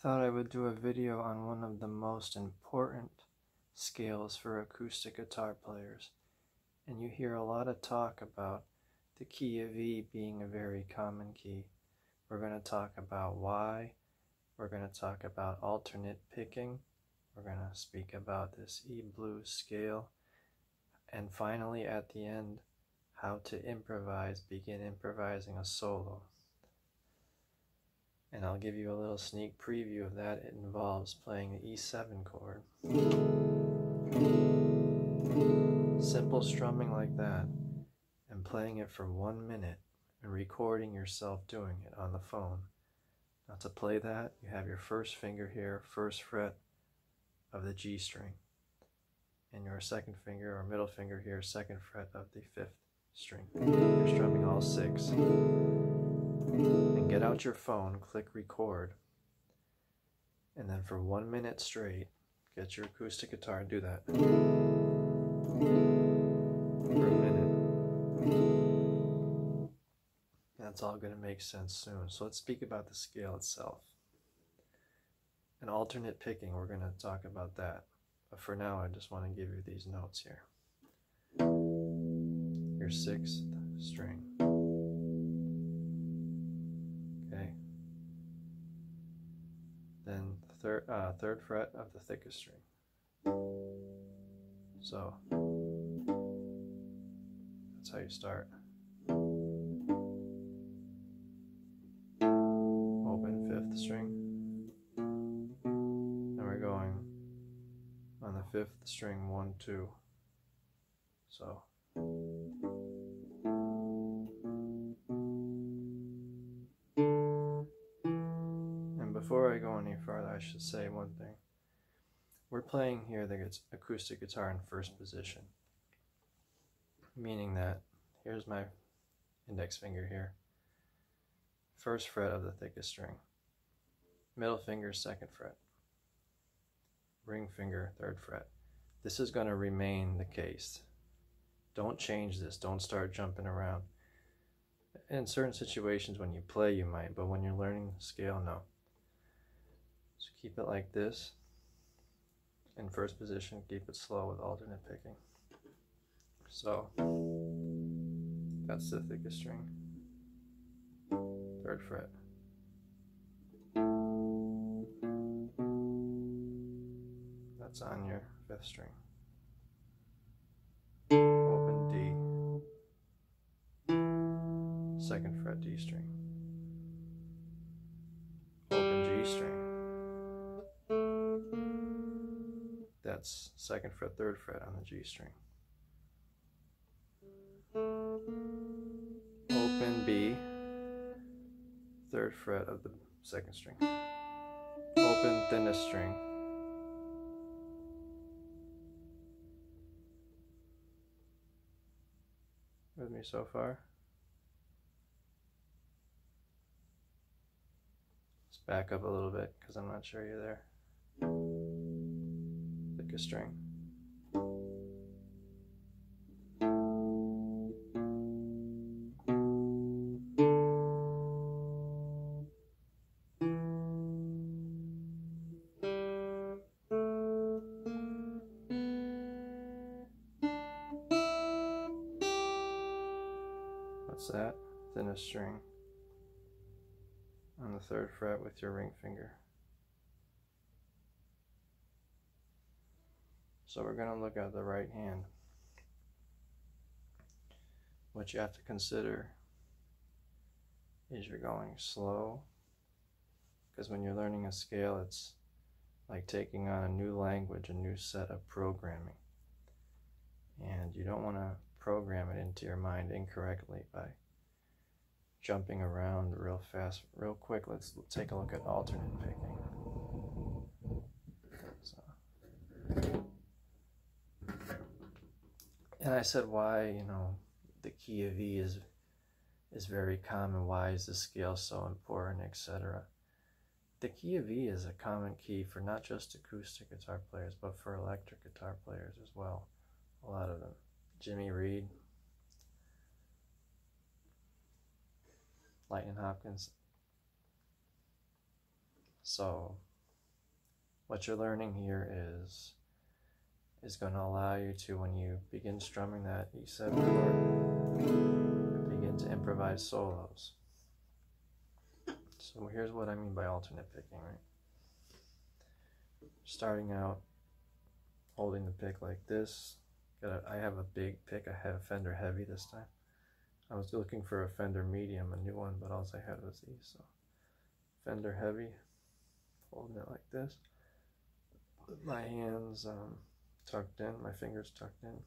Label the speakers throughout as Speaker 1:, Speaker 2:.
Speaker 1: thought I would do a video on one of the most important scales for acoustic guitar players. And you hear a lot of talk about the key of E being a very common key. We're going to talk about why. We're going to talk about alternate picking. We're going to speak about this E blues scale. And finally, at the end, how to begin improvising a solo. And I'll give you a little sneak preview of that. It involves playing the E7 chord. Simple strumming like that, and playing it for 1 minute, and recording yourself doing it on the phone. Now to play that, you have your first finger here, first fret of the G string, and your second finger or middle finger here, second fret of the 5th string. You're strumming all 6. And get out your phone, click record, and then for 1 minute straight, get your acoustic guitar and do that for a minute. That's all going to make sense soon. So let's speak about the scale itself. And alternate picking, we're going to talk about that. But for now, I just want to give you these notes here. Your 6th string. Okay. Then third fret of the thickest string. So that's how you start. Open 5th string. And we're going on the 5th string 1, 2. So and before I go any farther, I should say one thing. We're playing here the acoustic guitar in first position, meaning that here's my index finger here, first fret of the thickest string, middle finger 2nd fret, ring finger 3rd fret. This is going to remain the case. Don't change this. Don't start jumping around. In certain situations when you play you might, but when you're learning the scale, no. So keep it like this. In first position, keep it slow with alternate picking. So that's the thickest string, 3rd fret. That's on your 5th string. Open D, 2nd fret D string. Open G string. That's 2nd fret, 3rd fret on the G string. Open B, 3rd fret of the 2nd string. Open thinnest string. With me so far? Let's back up a little bit because I'm not sure you're there. Thickest string. What's that? Thinnest string on the 3rd fret with your ring finger. So we're going to look at the right hand. What you have to consider is you're going slow, because when you're learning a scale, it's like taking on a new language, a new set of programming. And you don't want to program it into your mind incorrectly by jumping around real fast, real quick. Let's take a look at alternate picking. So. And I said why, the key of E is very common. Why is the scale so important, etc. The key of E is a common key for not just acoustic guitar players, but for electric guitar players as well. A lot of them. Jimmy Reed, Lightning Hopkins. So what you're learning here is going to allow you to, when you begin strumming that E7 chord, begin to improvise solos. So here's what I mean by alternate picking, right? Starting out holding the pick like this. I have a big pick, I have Fender Heavy this time. I was looking for a Fender Medium, a new one, but all I had was these. So Fender Heavy, holding it like this. My hands tucked in, my fingers tucked in.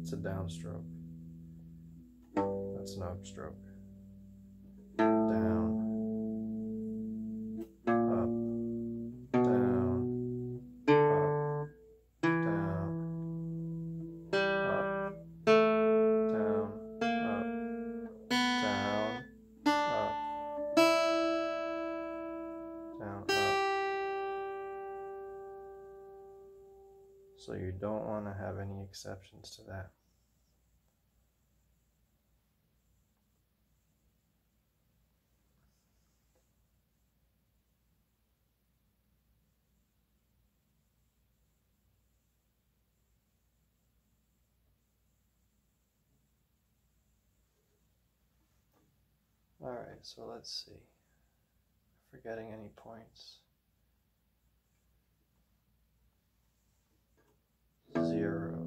Speaker 1: It's a downstroke. That's an upstroke. Down, up, down, up, down, up, down, up, down, up, down, up. So you don't want to have any exceptions to that. Alright, so let's see. Forgetting any points. 0,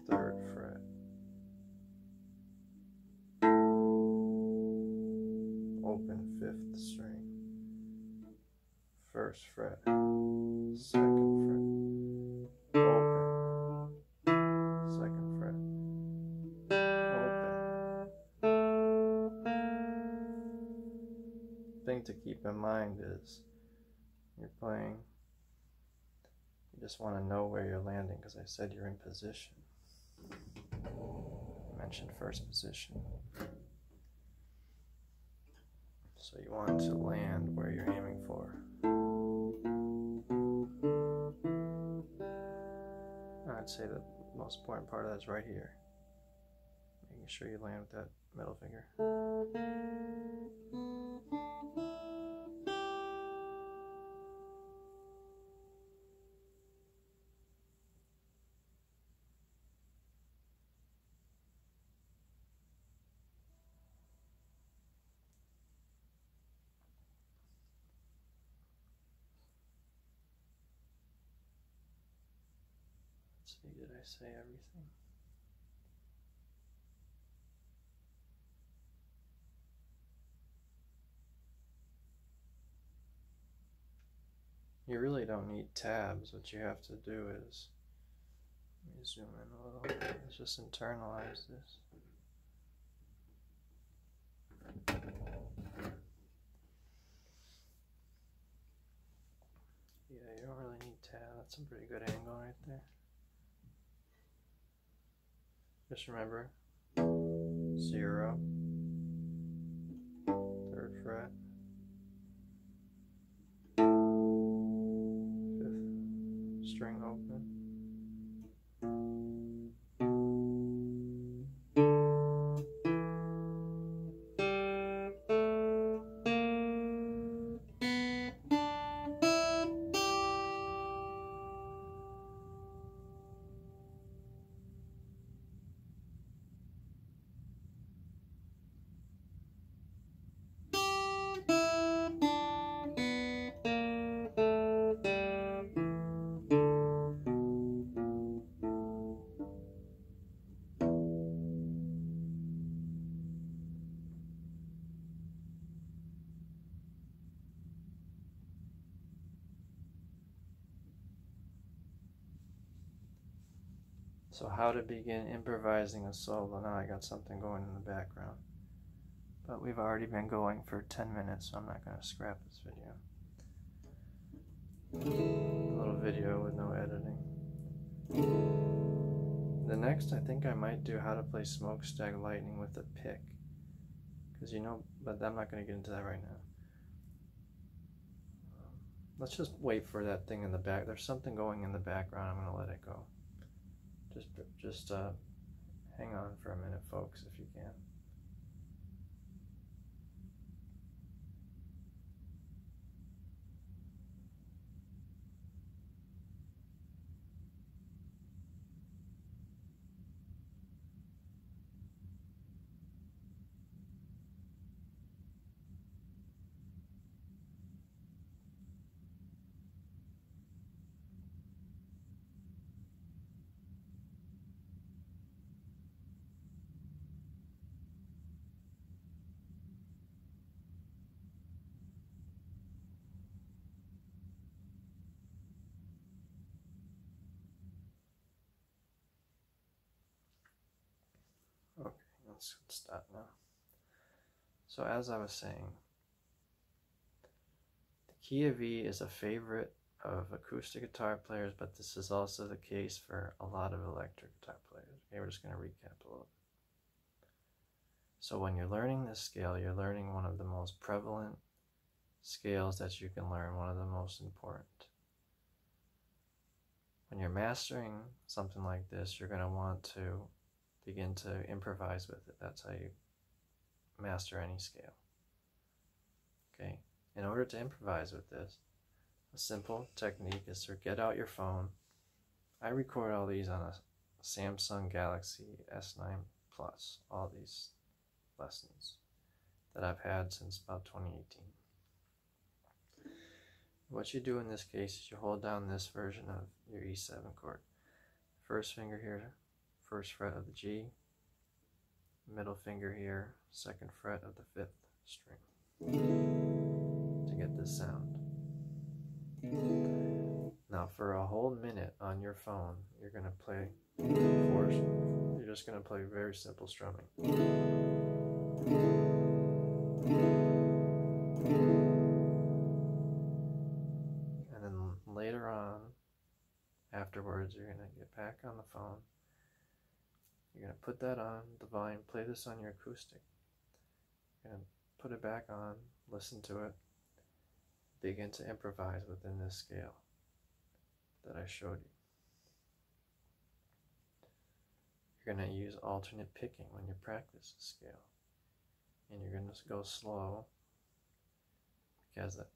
Speaker 1: 3rd fret. Open 5th string. 1st fret. 2nd fret. Open. 2nd fret. Thing to keep in mind is you're playing, you just want to know where you're landing, because I said you're in position. I mentioned first position. So you want to land where you're aiming for. I'd say the most important part of that is right here. Making sure you land with that middle finger. Let's see, did I say everything? You really don't need tabs. What you have to do is, let me zoom in a little. Let's just internalize this. Yeah, you don't really need tab. That's a pretty good angle right there. Just remember, 0, 3rd fret, 5th string open. So how to begin improvising a solo. Now I got something going in the background. But we've already been going for 10 minutes, so I'm not going to scrap this video. A little video with no editing. The next, I think I might do how to play Smokestack Lightning with a pick. Because you know, but I'm not going to get into that right now. Let's just wait for that thing in the back. There's something going in the background. I'm going to let it go. Just hang on for a minute, folks, if you can. let's stop now. So as I was saying, the key of E is a favorite of acoustic guitar players, but this is also the case for a lot of electric guitar players. Okay, we're just going to recap a little bit. So when you're learning this scale, you're learning one of the most prevalent scales that you can learn, one of the most important. When you're mastering something like this, you're going to want to begin to improvise with it. That's how you master any scale. Okay, in order to improvise with this, a simple technique is to get out your phone. I record all these on a Samsung Galaxy S9 Plus, all these lessons that I've had since about 2018. What you do in this case is you hold down this version of your E7 chord. First finger here, first fret of the G, middle finger here, second fret of the 5th string to get this sound. Now for a whole minute on your phone, you're going to play you're just going to play very simple strumming. And then later on, afterwards, you're going to get back on the phone. You're going to put that on the volume, play this on your acoustic. You're going to put it back on, listen to it, begin to improvise within this scale that I showed you. You're going to use alternate picking when you practice the scale. And you're going to go slow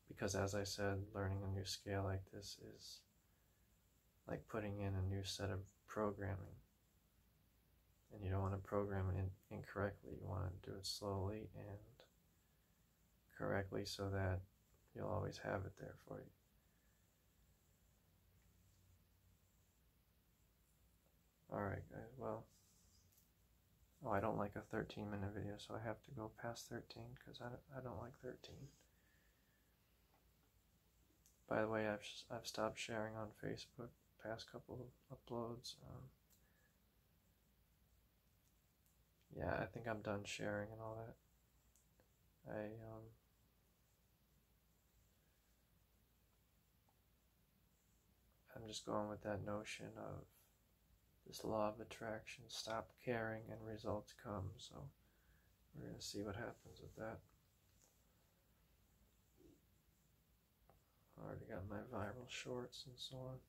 Speaker 1: because as I said, learning a new scale like this is like putting in a new set of programming. And you don't want to program it incorrectly. You want to do it slowly and correctly so that you'll always have it there for you. Alright guys, well, I don't like a 13-minute video, so I have to go past 13 because I don't like 13. By the way, I've stopped sharing on Facebook past couple of uploads. Yeah, I think I'm done sharing and all that. I'm just going with that notion of this law of attraction, stop caring and results come, so we're going to see what happens with that. I already got my viral shorts and so on.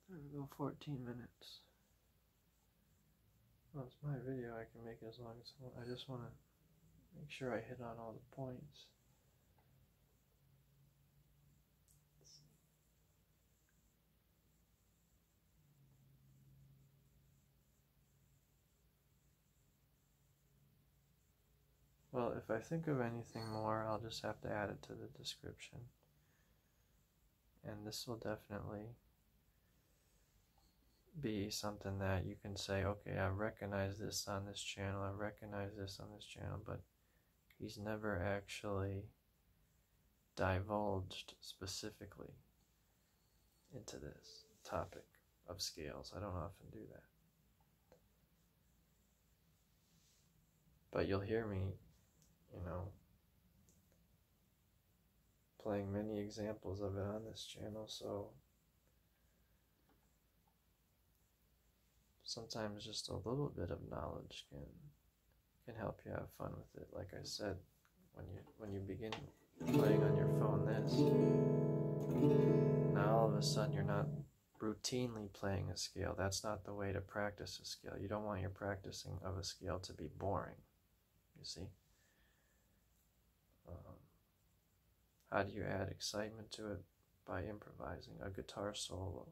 Speaker 1: There we go, 14 minutes. Well, it's my video, I can make it as long as I want. I just want to make sure I hit on all the points. Well, if I think of anything more, I'll just have to add it to the description. And this will definitely be something that you can say, okay, I recognize this on this channel, I recognize this on this channel, but he's never actually divulged specifically into this topic of scales. I don't often do that. But you'll hear me, playing many examples of it on this channel, so sometimes just a little bit of knowledge can help you have fun with it. Like I said, when you begin playing on your phone this, now all of a sudden you're not routinely playing a scale. That's not the way to practice a scale. You don't want your practicing of a scale to be boring, you see. How do you add excitement to it? By improvising a guitar solo.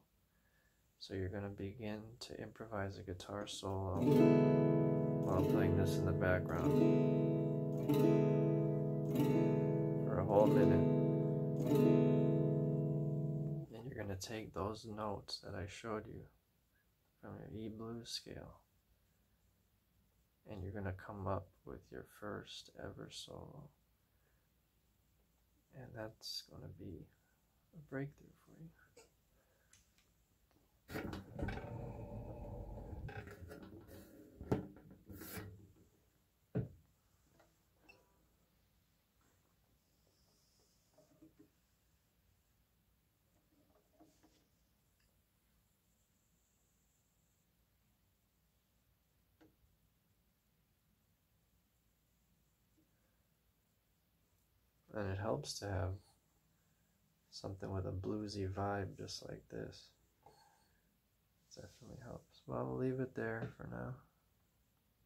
Speaker 1: So you're going to begin to improvise a guitar solo while playing this in the background for a whole minute. And you're going to take those notes that I showed you from your E blues scale, and you're going to come up with your first ever solo. And that's going to be a breakthrough for you. And it helps to have something with a bluesy vibe just like this. It definitely helps. Well, I'll leave it there for now.